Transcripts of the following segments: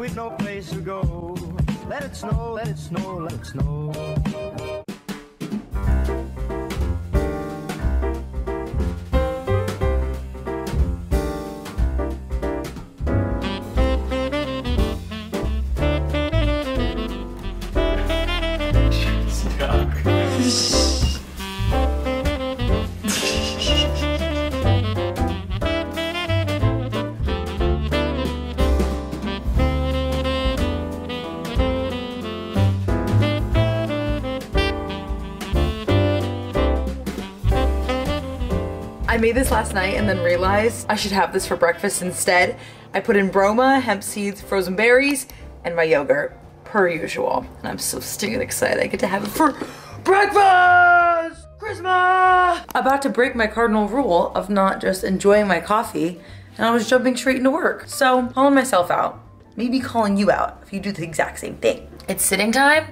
with no place to go. Let it snow, let it snow, let it snow. I made this last night and then realized I should have this for breakfast instead. I put in broma, hemp seeds, frozen berries, and my yogurt, per usual. And I'm so stinking excited I get to have it for breakfast! Christmas! About to break my cardinal rule of not just enjoying my coffee, and I was jumping straight into work. So, calling myself out, maybe calling you out if you do the exact same thing. It's sitting time.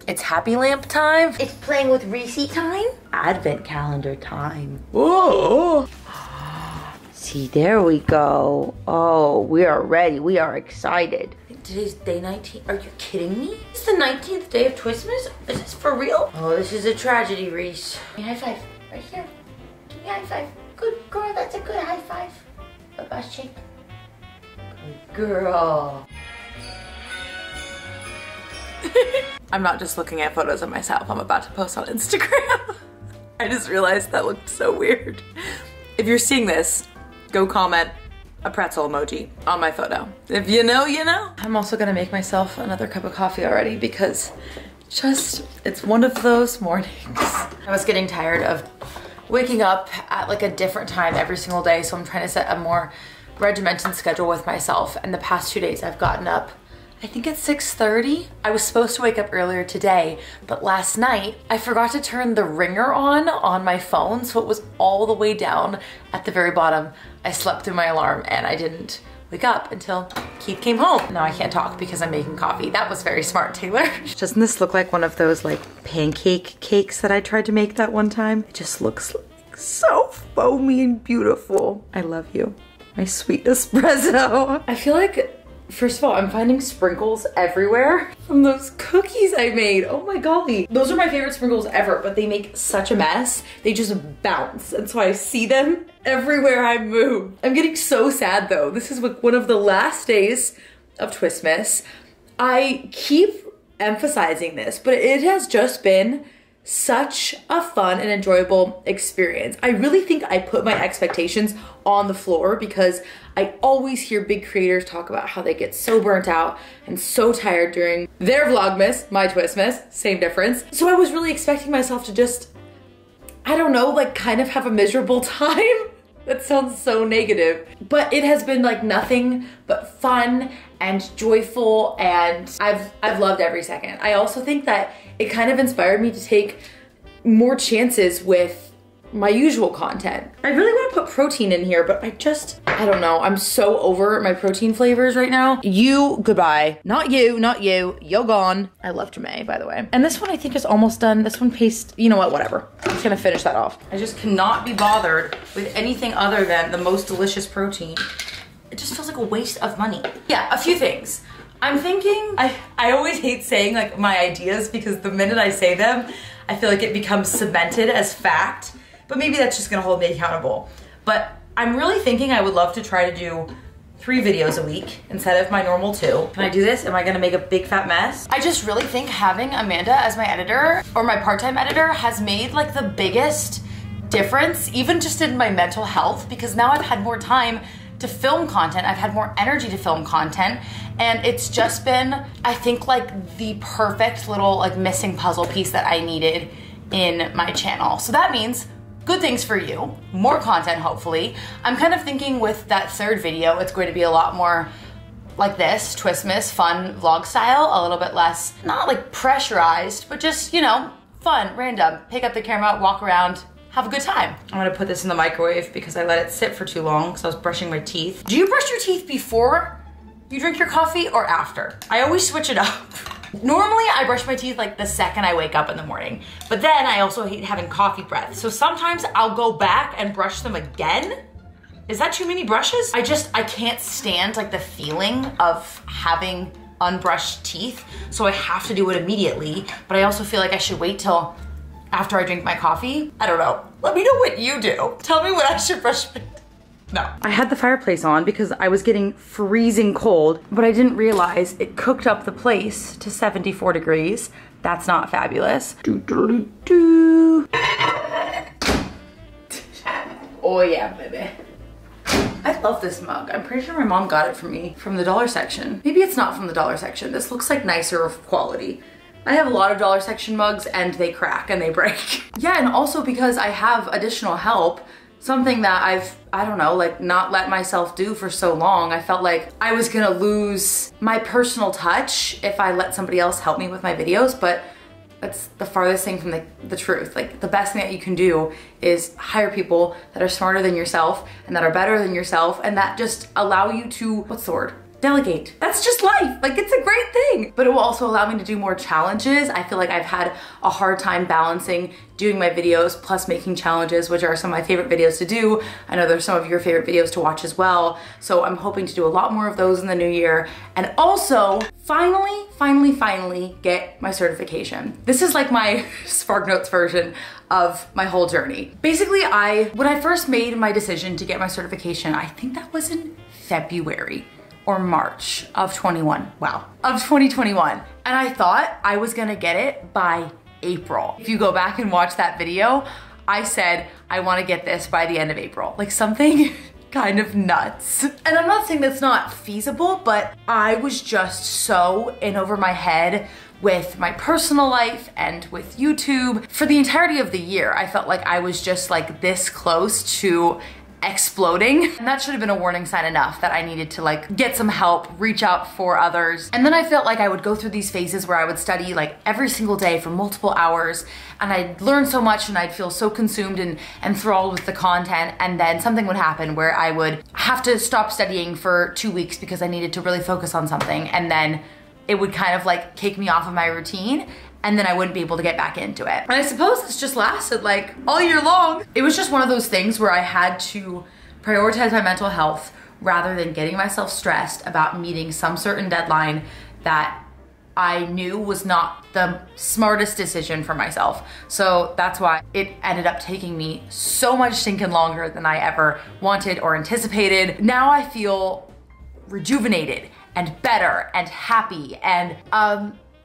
It's happy lamp time. It's playing with Reese time. Advent calendar time. Whoa. See, there we go. Oh, we are ready. We are excited. Today's day 19. Are you kidding me? It's the 19th day of Twistmas? Is this for real? Oh, this is a tragedy, Reese. High five. Right here. Give me a high five. Good girl. That's a good high five. A butt shake. Good girl. I'm not just looking at photos of myself I'm about to post on Instagram. I just realized that looked so weird. If you're seeing this, go comment a pretzel emoji on my photo. If you know, you know. I'm also gonna make myself another cup of coffee already because it's one of those mornings. I was getting tired of waking up at like a different time every single day, so I'm trying to set a more regimented schedule with myself. And the past 2 days I've gotten up, I think it's 6:30. I was supposed to wake up earlier today, but last night I forgot to turn the ringer on my phone, so it was all the way down at the very bottom. I slept through my alarm and I didn't wake up until Keith came home. Now I can't talk because I'm making coffee. That was very smart, Taylor. Doesn't this look like one of those like pancake cakes that I tried to make that one time? It just looks like so foamy and beautiful. I love you, my sweet espresso. I feel like, first of all, I'm finding sprinkles everywhere from those cookies I made. Oh my golly. Those are my favorite sprinkles ever, but they make such a mess. They just bounce. And so I see them everywhere I move. I'm getting so sad though. This is one of the last days of Twistmas. I keep emphasizing this, but it has just been such a fun and enjoyable experience. I really think I put my expectations on the floor because I always hear big creators talk about how they get so burnt out and so tired during their vlogmas, my Twistmas, same difference. So I was really expecting myself to just, I don't know, like kind of have a miserable time. That sounds so negative, but it has been like nothing but fun and joyful, and I've loved every second. I also think that it kind of inspired me to take more chances with my usual content. I really want to put protein in here, but I don't know. I'm so over my protein flavors right now. You, goodbye. Not you, not you. You're gone. I love Jamae, by the way. And this one I think is almost done. This one you know what, whatever. I'm just gonna finish that off. I just cannot be bothered with anything other than the most delicious protein. It just feels like a waste of money. Yeah, a few things. I'm thinking, I always hate saying like my ideas because the minute I say them, I feel like it becomes cemented as fact. But maybe that's just gonna hold me accountable. But I'm really thinking I would love to try to do 3 videos a week instead of my normal 2. Can I do this? Am I gonna make a big fat mess? I just really think having Amanda as my editor or my part-time editor has made like the biggest difference, even just in my mental health, because now I've had more time to film content. I've had more energy to film content, and it's just been, I think, like the perfect little like missing puzzle piece that I needed in my channel. So that means good things for you, more content hopefully. I'm kind of thinking with that 3rd video, it's going to be a lot more like this, Twistmas, fun vlog style, a little bit less, not like pressurized, but just, you know, fun, random. Pick up the camera, walk around, have a good time. I'm gonna put this in the microwave because I let it sit for too long because I was brushing my teeth. Do you brush your teeth before you drink your coffee or after? I always switch it up. Normally I brush my teeth like the second I wake up in the morning, but then I also hate having coffee breath. So sometimes I'll go back and brush them again Is that too many brushes? I can't stand like the feeling of having unbrushed teeth, so I have to do it immediately, but I also feel like I should wait till after I drink my coffee. I don't know. Let me know what you do. Tell me when I should brush my teeth. No. I had the fireplace on because I was getting freezing cold, but I didn't realize it cooked up the place to 74 degrees. That's not fabulous. Oh yeah, baby. I love this mug. I'm pretty sure my mom got it for me from the dollar section. Maybe it's not from the dollar section. This looks like nicer quality. I have a lot of dollar section mugs and they crack and they break. Yeah, and also because I have additional help, something that I don't know, like not let myself do for so long. I felt like I was gonna lose my personal touch if I let somebody else help me with my videos, but that's the farthest thing from the truth. Like the best thing that you can do is hire people that are smarter than yourself and that are better than yourself and that just allow you to, what's the word? Delegate. That's just life. Like it's a great thing. But it will also allow me to do more challenges. I feel like I've had a hard time balancing doing my videos plus making challenges, which are some of my favorite videos to do. I know there's some of your favorite videos to watch as well. So I'm hoping to do a lot more of those in the new year. And also finally get my certification. This is like my SparkNotes version of my whole journey. Basically, when I first made my decision to get my certification, I think that was in February or March of 2021. And I thought I was gonna get it by April. If you go back and watch that video, I said, I wanna get this by the end of April. Like something kind of nuts. And I'm not saying that's not feasible, but I was just so in over my head with my personal life and with YouTube. For the entirety of the year, I felt like I was just like this close to exploding. And that should have been a warning sign enough that I needed to like get some help, reach out for others. And then I felt like I would go through these phases where I would study like every single day for multiple hours and I'd learn so much and I'd feel so consumed and enthralled with the content, and then something would happen where I would have to stop studying for 2 weeks because I needed to really focus on something, and then it would kind of like kick me off of my routine and then I wouldn't be able to get back into it. And I suppose this just lasted like all year long. It was just one of those things where I had to prioritize my mental health rather than getting myself stressed about meeting some certain deadline that I knew was not the smartest decision for myself. So that's why it ended up taking me so much stinking longer than I ever wanted or anticipated. Now I feel rejuvenated and better and happy, and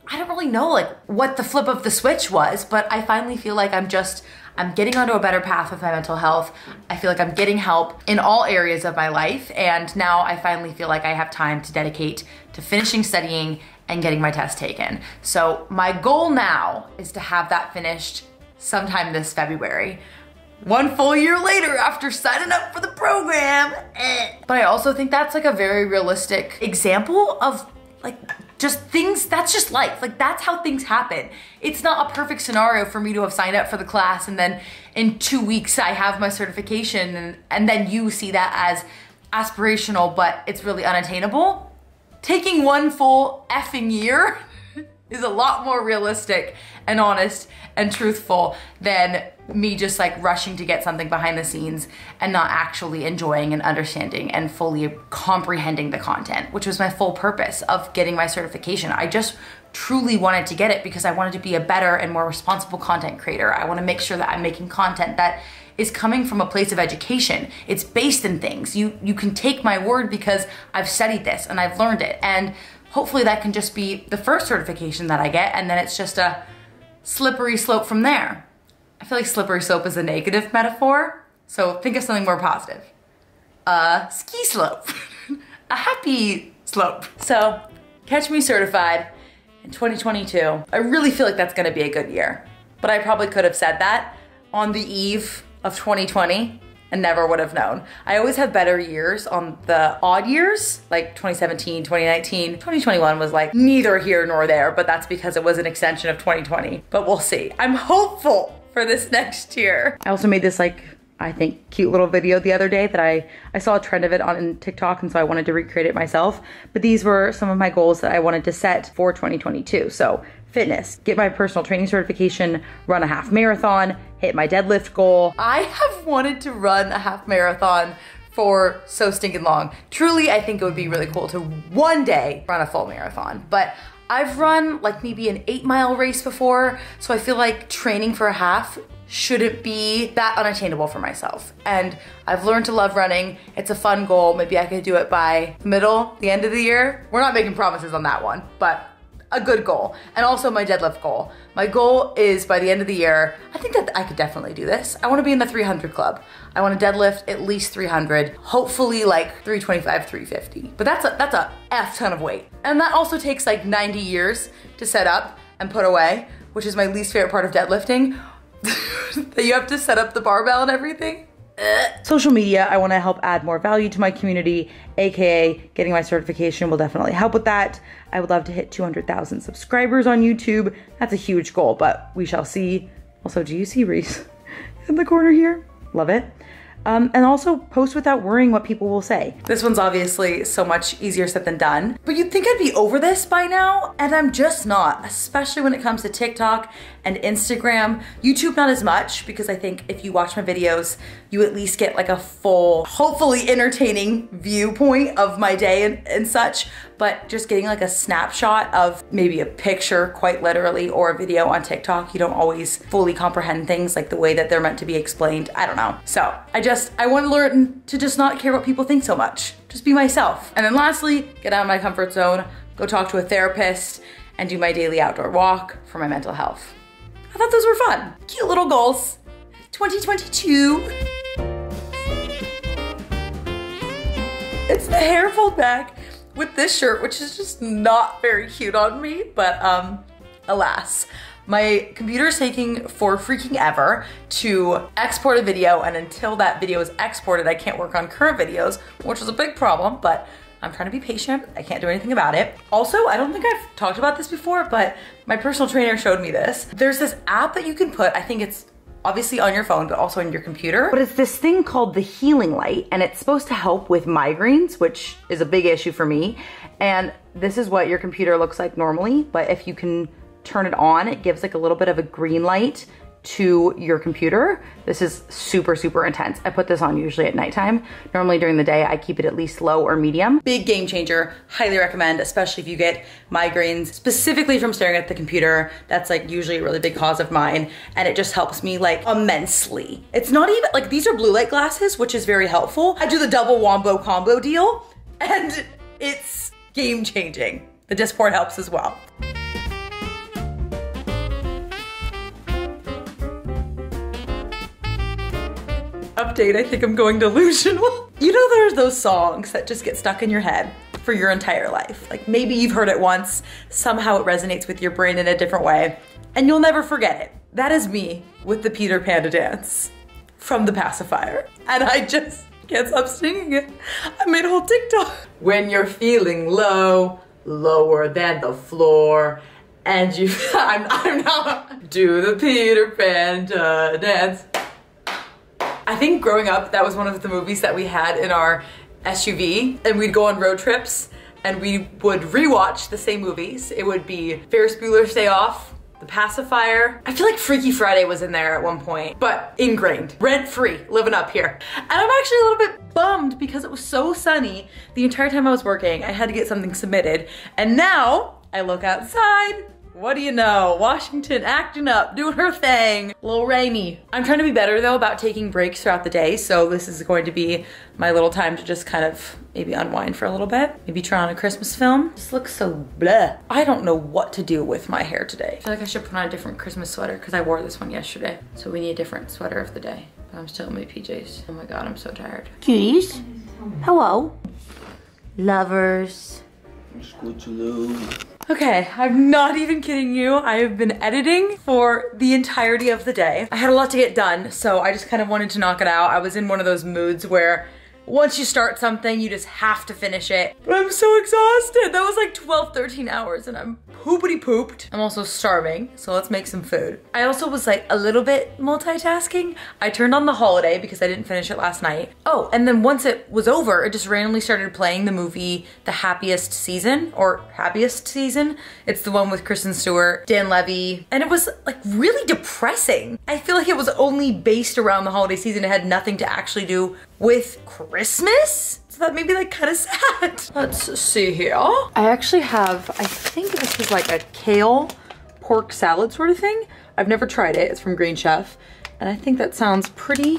I don't really know like what the flip of the switch was, but I finally feel like I'm getting onto a better path with my mental health. I feel like I'm getting help in all areas of my life, and now I finally feel like I have time to dedicate to finishing studying and getting my test taken. So my goal now is to have that finished sometime this February. 1 full year later after signing up for the program. But I also think that's like a very realistic example of like just things, that's just life. Like that's how things happen. It's not a perfect scenario for me to have signed up for the class and then in 2 weeks I have my certification and then you see that as aspirational, but it's really unattainable. Taking 1 full effing year is a lot more realistic and honest and truthful than me just like rushing to get something behind the scenes and not actually enjoying and understanding and fully comprehending the content, which was my full purpose of getting my certification. I just truly wanted to get it because I wanted to be a better and more responsible content creator. I want to make sure that I'm making content that is coming from a place of education. It's based in things. You can take my word because I've studied this and I've learned it. And hopefully that can just be the first certification that I get, and then it's just a slippery slope from there. I feel like slippery slope is a negative metaphor, so think of something more positive. A ski slope, a happy slope. So catch me certified in 2022. I really feel like that's gonna be a good year, but I probably could have said that on the eve of 2020 and never would have known. I always have better years on the odd years, like 2017, 2019. 2021 was like neither here nor there, but that's because it was an extension of 2020. But we'll see. I'm hopeful for this next year. I also made this like, I think, cute little video the other day that I saw a trend of it on TikTok, and so I wanted to recreate it myself. But these were some of my goals that I wanted to set for 2022. So fitness, get my personal training certification, run a half marathon, hit my deadlift goal. I have wanted to run a half marathon for so stinking long. Truly, I think it would be really cool to one day run a full marathon, but I've run like maybe an 8-mile race before, so I feel like training for a half shouldn't be that unattainable for myself. And I've learned to love running. It's a fun goal. Maybe I could do it by the end of the year. We're not making promises on that one, but a good goal. And also my deadlift goal. My goal is by the end of the year, I think that I could definitely do this. I wanna be in the 300 club. I wanna deadlift at least 300, hopefully like 325, 350. But that's a F ton of weight. And that also takes like 90 years to set up and put away, which is my least favorite part of deadlifting. That you have to set up the barbell and everything. Social media, I wanna help add more value to my community, AKA getting my certification will definitely help with that. I would love to hit 200,000 subscribers on YouTube. That's a huge goal, but we shall see. Also, do you see Reese in the corner here? Love it. And also post without worrying what people will say. This one's obviously so much easier said than done, but you'd think I'd be over this by now, and I'm just not, especially when it comes to TikTok and Instagram. YouTube not as much, because I think if you watch my videos, you at least get like a full, hopefully entertaining viewpoint of my day and such, but just getting like a snapshot of maybe a picture, quite literally, or a video on TikTok, you don't always fully comprehend things like the way that they're meant to be explained. I don't know. So I want to learn to just not care what people think so much. Just be myself. And then lastly, get out of my comfort zone, go talk to a therapist, and do my daily outdoor walk for my mental health. I thought those were fun. Cute little goals. 2022. It's the hair pulled back with this shirt, which is just not very cute on me, but alas. My computer is taking for freaking ever to export a video, and until that video is exported, I can't work on current videos, which is a big problem, but I'm trying to be patient. I can't do anything about it. Also, I don't think I've talked about this before, but my personal trainer showed me this. There's this app that you can put, I think it's obviously on your phone, but also on your computer. But it's this thing called the Healing Light, and it's supposed to help with migraines, which is a big issue for me. And this is what your computer looks like normally, but if you can turn it on, it gives like a little bit of a green light to your computer. This is super, super intense. I put this on usually at nighttime. Normally during the day, I keep it at least low or medium. Big game changer, highly recommend, especially if you get migraines, specifically from staring at the computer. That's like usually a really big cause of mine, and it just helps me like immensely. It's not even, like these are blue light glasses, which is very helpful. I do the double wombo combo deal, and it's game changing. The Discord helps as well. Update, I think I'm going delusional. You know there's those songs that just get stuck in your head for your entire life. Like maybe you've heard it once, somehow it resonates with your brain in a different way, and you'll never forget it. That is me with the Peter Panda dance from the pacifier. And I just can't stop singing it. I made a whole TikTok. When you're feeling low, lower than the floor, and you, I'm not, do the Peter Panda dance. I think growing up, that was one of the movies that we had in our SUV, and we'd go on road trips and we would rewatch the same movies. It would be Ferris Bueller's Day Off, The Pacifier. I feel like Freaky Friday was in there at one point, but ingrained, rent-free, living up here. And I'm actually a little bit bummed because it was so sunny the entire time I was working. I had to get something submitted, and now I look outside. What do you know? Washington acting up, doing her thing. A little rainy. I'm trying to be better though about taking breaks throughout the day, so this is going to be my little time to just kind of maybe unwind for a little bit. Maybe try on a Christmas film. This looks so bleh. I don't know what to do with my hair today. I feel like I should put on a different Christmas sweater because I wore this one yesterday. So we need a different sweater of the day. But I'm still in my PJs. Oh my God, I'm so tired. Cuties, hello. Lovers. Okay, I'm not even kidding you. I have been editing for the entirety of the day. I had a lot to get done, so I just kind of wanted to knock it out. I was in one of those moods where once you start something, you just have to finish it. But I'm so exhausted. That was like 12, 13 hours and I'm poopity pooped. I'm also starving, so let's make some food. I also was like a little bit multitasking. I turned on The Holiday because I didn't finish it last night. Oh, and then once it was over, it just randomly started playing the movie The Happiest Season, or Happiest Season. It's the one with Kristen Stewart, Dan Levy, and it was like really depressing. I feel like it was only based around the holiday season. It had nothing to actually do with Christmas. Christmas? So that made me like kind of sad. Let's see here. I actually have, I think this is like a kale pork salad sort of thing. I've never tried it. It's from Green Chef. And I think that sounds pretty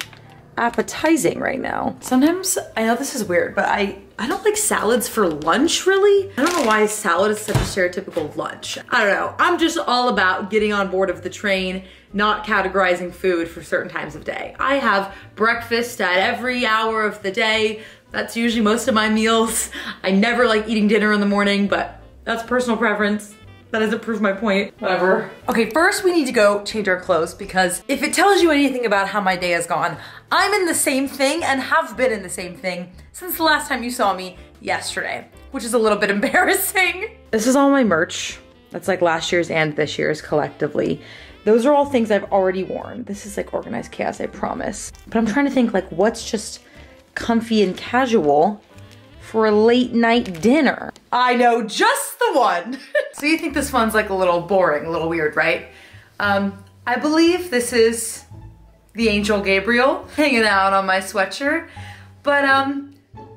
appetizing right now. Sometimes, I know this is weird, but I don't like salads for lunch really. I don't know why salad is such a stereotypical lunch. I don't know. I'm just all about getting on board of the train, not categorizing food for certain times of day. I have breakfast at every hour of the day. That's usually most of my meals. I never like eating dinner in the morning, but that's personal preference. That doesn't prove my point, whatever. Okay, first we need to go change our clothes because if it tells you anything about how my day has gone, I'm in the same thing and have been in the same thing since the last time you saw me yesterday, which is a little bit embarrassing. This is all my merch. That's like last year's and this year's collectively. Those are all things I've already worn. This is like organized chaos, I promise. But I'm trying to think like what's just comfy and casual for a late night dinner. I know just the one. So you think this one's like a little boring, a little weird, right? I believe this is the angel Gabriel hanging out on my sweatshirt, but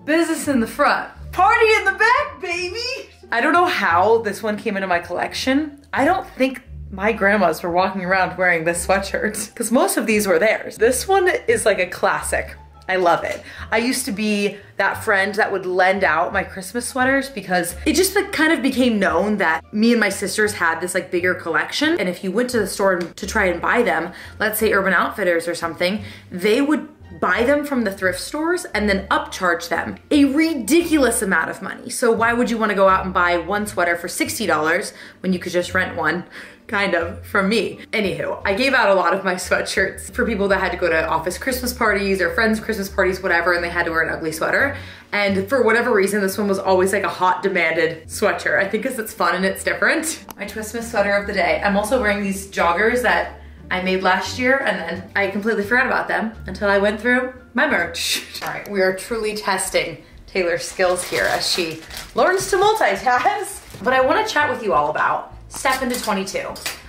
business in the front, party in the back, baby. I don't know how this one came into my collection. I don't think my grandmas were walking around wearing this sweatshirt because most of these were theirs. This one is like a classic. I love it. I used to be that friend that would lend out my Christmas sweaters because it just like kind of became known that me and my sisters had this like bigger collection. And if you went to the store to try and buy them, let's say Urban Outfitters or something, they would buy them from the thrift stores and then upcharge them a ridiculous amount of money. So why would you want to go out and buy one sweater for $60 when you could just rent one? Kind of, from me. Anywho, I gave out a lot of my sweatshirts for people that had to go to office Christmas parties or friends' Christmas parties, whatever, and they had to wear an ugly sweater. And for whatever reason, this one was always like a hot demanded sweatshirt. I think because it's fun and it's different. My twistmas sweater of the day. I'm also wearing these joggers that I made last year and then I completely forgot about them until I went through my merch. All right, we are truly testing Taylor's skills here as she learns to multitask. But I want to chat with you all about Step into 22.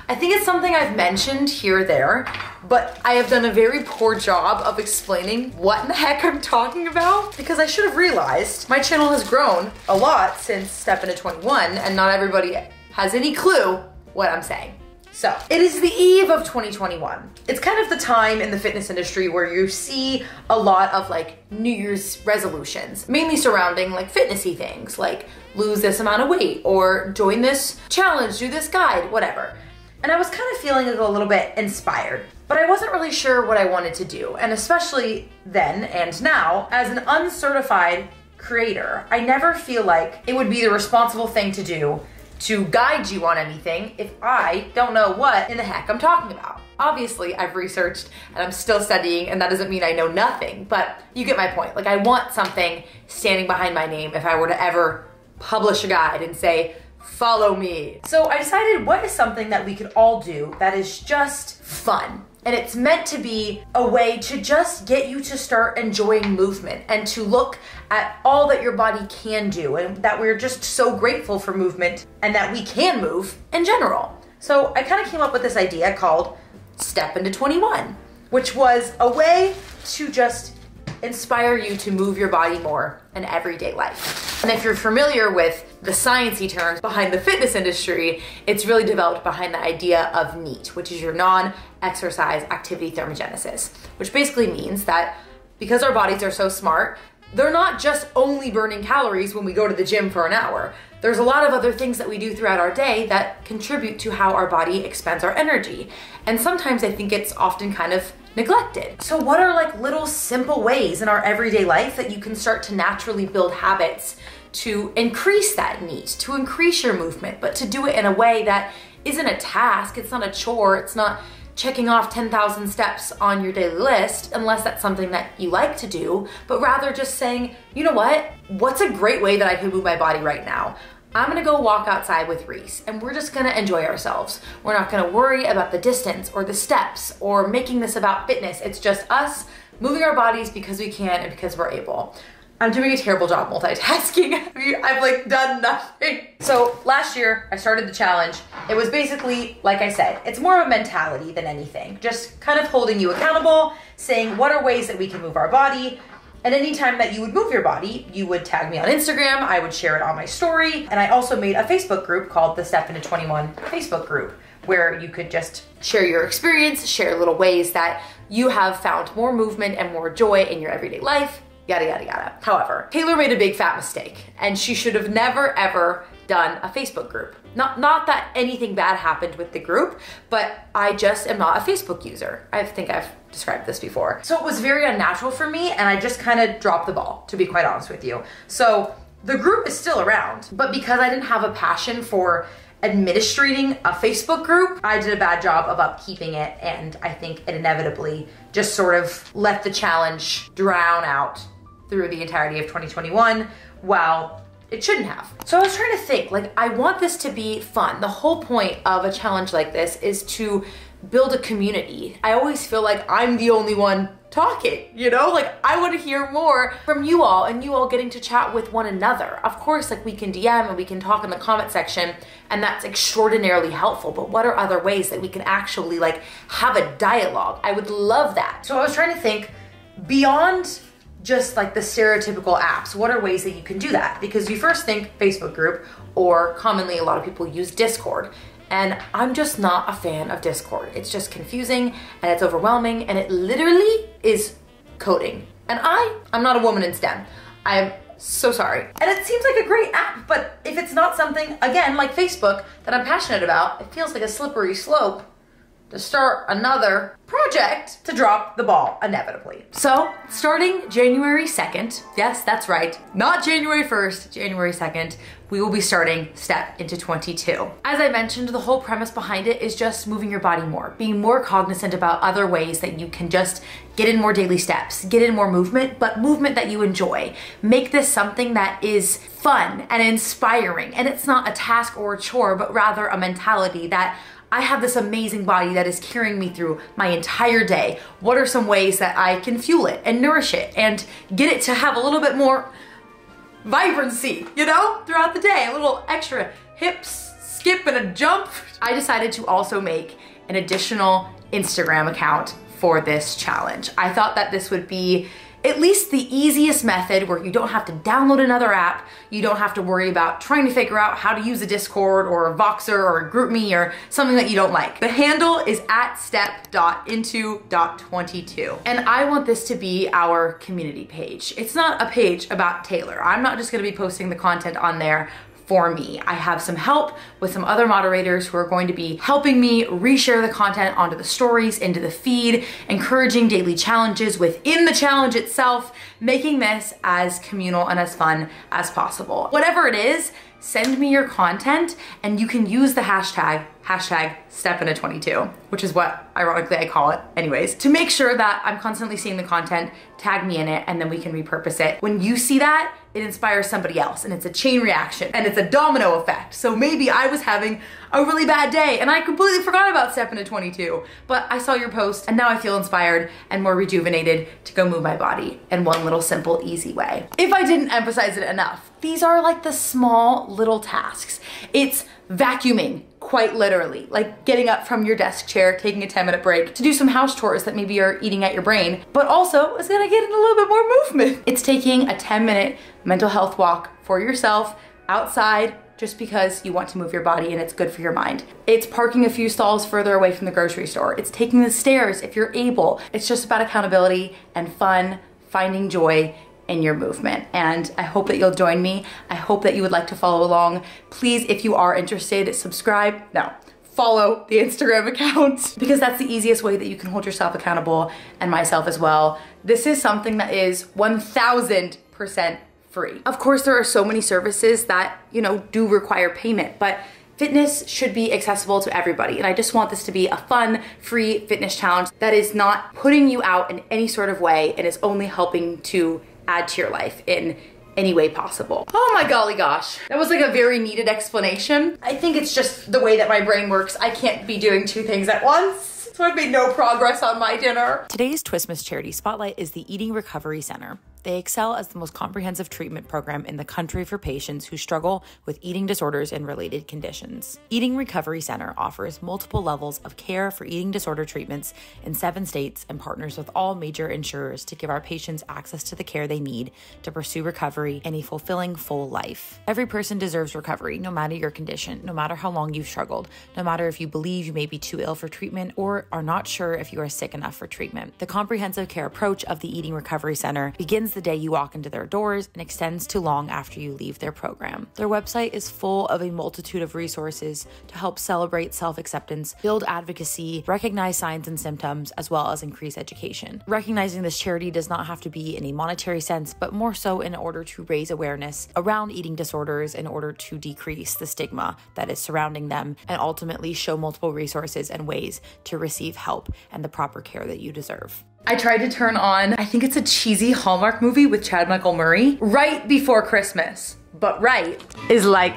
I think it's something I've mentioned here or there, but I have done a very poor job of explaining what in the heck I'm talking about because I should have realized my channel has grown a lot since Step into 21 and not everybody has any clue what I'm saying. So, it is the eve of 2021. It's kind of the time in the fitness industry where you see a lot of like New Year's resolutions, mainly surrounding like fitnessy things, like lose this amount of weight or join this challenge, do this guide, whatever. And I was kind of feeling a little bit inspired, but I wasn't really sure what I wanted to do. And especially then and now, as an uncertified creator, I never feel like it would be the responsible thing to do to guide you on anything if I don't know what in the heck I'm talking about. Obviously, I've researched and I'm still studying, and that doesn't mean I know nothing, but you get my point. Like, I want something standing behind my name if I were to ever publish a guide and say, follow me. So I decided what is something that we could all do that is just fun. And it's meant to be a way to just get you to start enjoying movement and to look at all that your body can do and that we're just so grateful for movement and that we can move in general. So I kind of came up with this idea called Step into 21, which was a way to just inspire you to move your body more in everyday life. And if you're familiar with the sciencey terms behind the fitness industry, it's really developed behind the idea of NEAT, which is your non-exercise activity thermogenesis, which basically means that because our bodies are so smart, they're not just only burning calories when we go to the gym for an hour. There's a lot of other things that we do throughout our day that contribute to how our body expends our energy. And sometimes I think it's often kind of neglected. So what are like little simple ways in our everyday life that you can start to naturally build habits to increase that NEAT, to increase your movement, but to do it in a way that isn't a task, it's not a chore, it's not checking off 10,000 steps on your daily list, unless that's something that you like to do, but rather just saying, you know what? What's a great way that I can move my body right now? I'm gonna go walk outside with Reese and we're just gonna enjoy ourselves. We're not gonna worry about the distance or the steps or making this about fitness. It's just us moving our bodies because we can and because we're able. I'm doing a terrible job multitasking. I've like done nothing. So last year I started the challenge. It was basically, like I said, it's more of a mentality than anything. Just kind of holding you accountable, saying what are ways that we can move our body And anytime that you would move your body, you would tag me on Instagram, I would share it on my story, and I also made a Facebook group called the Step Into 21 Facebook group, where you could just share your experience, share little ways that you have found more movement and more joy in your everyday life, yada, yada, yada. However, Taylor made a big fat mistake, and she should have never, ever done a Facebook group. Not that anything bad happened with the group, but I just am not a Facebook user. I think I've described this before. So it was very unnatural for me, and I just kind of dropped the ball, to be quite honest with you. So the group is still around, but because I didn't have a passion for administrating a Facebook group, I did a bad job of upkeeping it, and I think it inevitably just sort of let the challenge drown out through the entirety of 2021, while it shouldn't have. So I was trying to think, like, I want this to be fun. The whole point of a challenge like this is to build a community. I always feel like I'm the only one talking, you know? Like, I want to hear more from you all, and you all getting to chat with one another. Of course, like, we can DM and we can talk in the comment section, and that's extraordinarily helpful, but what are other ways that we can actually, like, have a dialogue? I would love that. So I was trying to think beyond just like the stereotypical apps, what are ways that you can do that? Because you first think Facebook group, or commonly a lot of people use Discord. And I'm just not a fan of Discord. It's just confusing, and it's overwhelming, and it literally is coding. And I'm not a woman in STEM. I'm so sorry. And it seems like a great app, but if it's not something, again, like Facebook, that I'm passionate about, it feels like a slippery slope to start another project to drop the ball inevitably. So starting January 2nd, yes, that's right, not January 1st, January 2nd, we will be starting Step Into 22. As I mentioned, the whole premise behind it is just moving your body more, being more cognizant about other ways that you can just get in more daily steps, get in more movement, but movement that you enjoy. Make this something that is fun and inspiring, and it's not a task or a chore, but rather a mentality that I have this amazing body that is carrying me through my entire day. What are some ways that I can fuel it and nourish it and get it to have a little bit more vibrancy, you know, throughout the day, a little extra hips, skip, and a jump. I decided to also make an additional Instagram account for this challenge. I thought that this would be at least the easiest method where you don't have to download another app, you don't have to worry about trying to figure out how to use a Discord or a Voxer or a GroupMe or something that you don't like. The handle is @step.into.22. And I want this to be our community page. It's not a page about Taylor. I'm not just gonna be posting the content on there for me. I have some help with some other moderators who are going to be helping me reshare the content onto the stories, into the feed, encouraging daily challenges within the challenge itself, making this as communal and as fun as possible. Whatever it is, send me your content, and you can use the hashtag StepInto22, which is what ironically I call it anyways, to make sure that I'm constantly seeing the content, tag me in it, and then we can repurpose it. When you see that, it inspires somebody else, and it's a chain reaction, and it's a domino effect. So maybe I was having a really bad day and I completely forgot about Step Into 22, but I saw your post and now I feel inspired and more rejuvenated to go move my body in one little simple, easy way. If I didn't emphasize it enough, these are like the small little tasks. It's vacuuming, quite literally, like getting up from your desk chair, taking a 10-minute break to do some house chores that maybe are eating at your brain, but also it's gonna get in a little bit more movement. It's taking a 10-minute mental health walk for yourself outside just because you want to move your body and it's good for your mind. It's parking a few stalls further away from the grocery store. It's taking the stairs if you're able. It's just about accountability and fun, finding joy in your movement. And I hope that you'll join me. I hope that you would like to follow along. Please, if you are interested, follow the Instagram account, because that's the easiest way that you can hold yourself accountable, and myself as well. This is something that is 1000% free. Of course, there are so many services that, you know, do require payment, but fitness should be accessible to everybody. And I just want this to be a fun, free fitness challenge that is not putting you out in any sort of way and is only helping to add to your life in any way possible. Oh my golly gosh. That was like a very needed explanation. I think it's just the way that my brain works. I can't be doing two things at once. So I've made no progress on my dinner. Today's Twistmas charity spotlight is the Eating Recovery Center. They excel as the most comprehensive treatment program in the country for patients who struggle with eating disorders and related conditions. Eating Recovery Center offers multiple levels of care for eating disorder treatments in 7 states and partners with all major insurers to give our patients access to the care they need to pursue recovery and a fulfilling full life. Every person deserves recovery, no matter your condition, no matter how long you've struggled, no matter if you believe you may be too ill for treatment or are not sure if you are sick enough for treatment. The comprehensive care approach of the Eating Recovery Center begins the day you walk into their doors and extends to long after you leave their program. Their website is full of a multitude of resources to help celebrate self-acceptance, build advocacy, recognize signs and symptoms, as well as increase education. Recognizing this charity does not have to be in a monetary sense, but more so in order to raise awareness around eating disorders in order to decrease the stigma that is surrounding them and ultimately show multiple resources and ways to receive help and the proper care that you deserve. I tried to turn on, I think it's a cheesy Hallmark movie with Chad Michael Murray right before Christmas, but right is like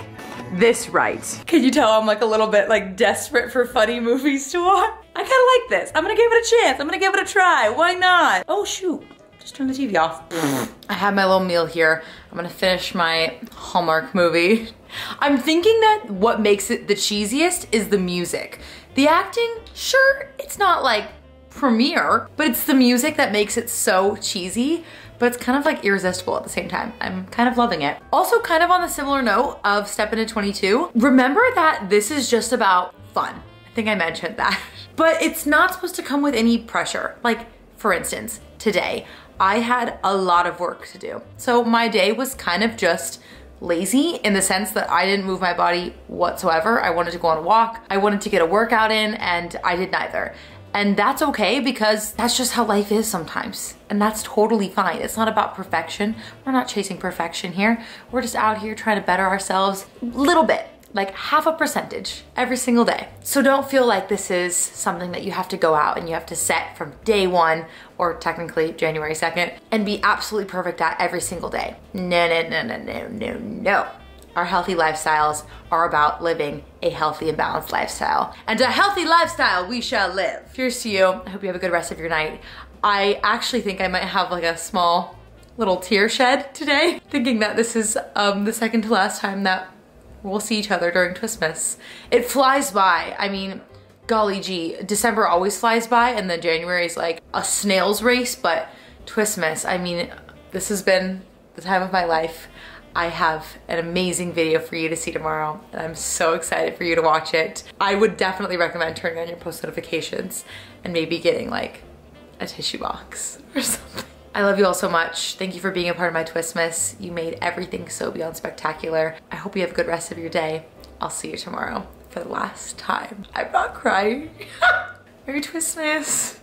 this right. Can you tell I'm like a little bit like desperate for funny movies to watch? I kind of like this. I'm gonna give it a chance. I'm gonna give it a try. Why not? Oh shoot, just turn the TV off. I have my little meal here. I'm gonna finish my Hallmark movie. I'm thinking that what makes it the cheesiest is the music. The acting, sure, it's not like premiere, but it's the music that makes it so cheesy, but it's kind of like irresistible at the same time. I'm kind of loving it. Also, kind of on the similar note of Step Into 22, remember that this is just about fun. I think I mentioned that. But it's not supposed to come with any pressure. Like, for instance, today, I had a lot of work to do. So my day was kind of just lazy in the sense that I didn't move my body whatsoever. I wanted to go on a walk. I wanted to get a workout in, and I did neither. And that's okay because that's just how life is sometimes. And that's totally fine. It's not about perfection. We're not chasing perfection here. We're just out here trying to better ourselves a little bit, like half a percentage every single day. So don't feel like this is something that you have to go out and you have to set from day 1 or technically January 2nd and be absolutely perfect at every single day. No, no, no, no, no, no, no. Our healthy lifestyles are about living a healthy and balanced lifestyle. And a healthy lifestyle we shall live. Cheers to you. I hope you have a good rest of your night. I actually think I might have like a small little tear shed today, thinking that this is the second to last time that we'll see each other during twistmas. It flies by. I mean, golly gee, December always flies by and then January is like a snail's race, but twistmas, I mean, this has been the time of my life. I have an amazing video for you to see tomorrow, and I'm so excited for you to watch it. I would definitely recommend turning on your post notifications and maybe getting like a tissue box or something. I love you all so much. Thank you for being a part of my twistmas. You made everything so beyond spectacular. I hope you have a good rest of your day. I'll see you tomorrow for the last time. I'm not crying. Merry Twistmas.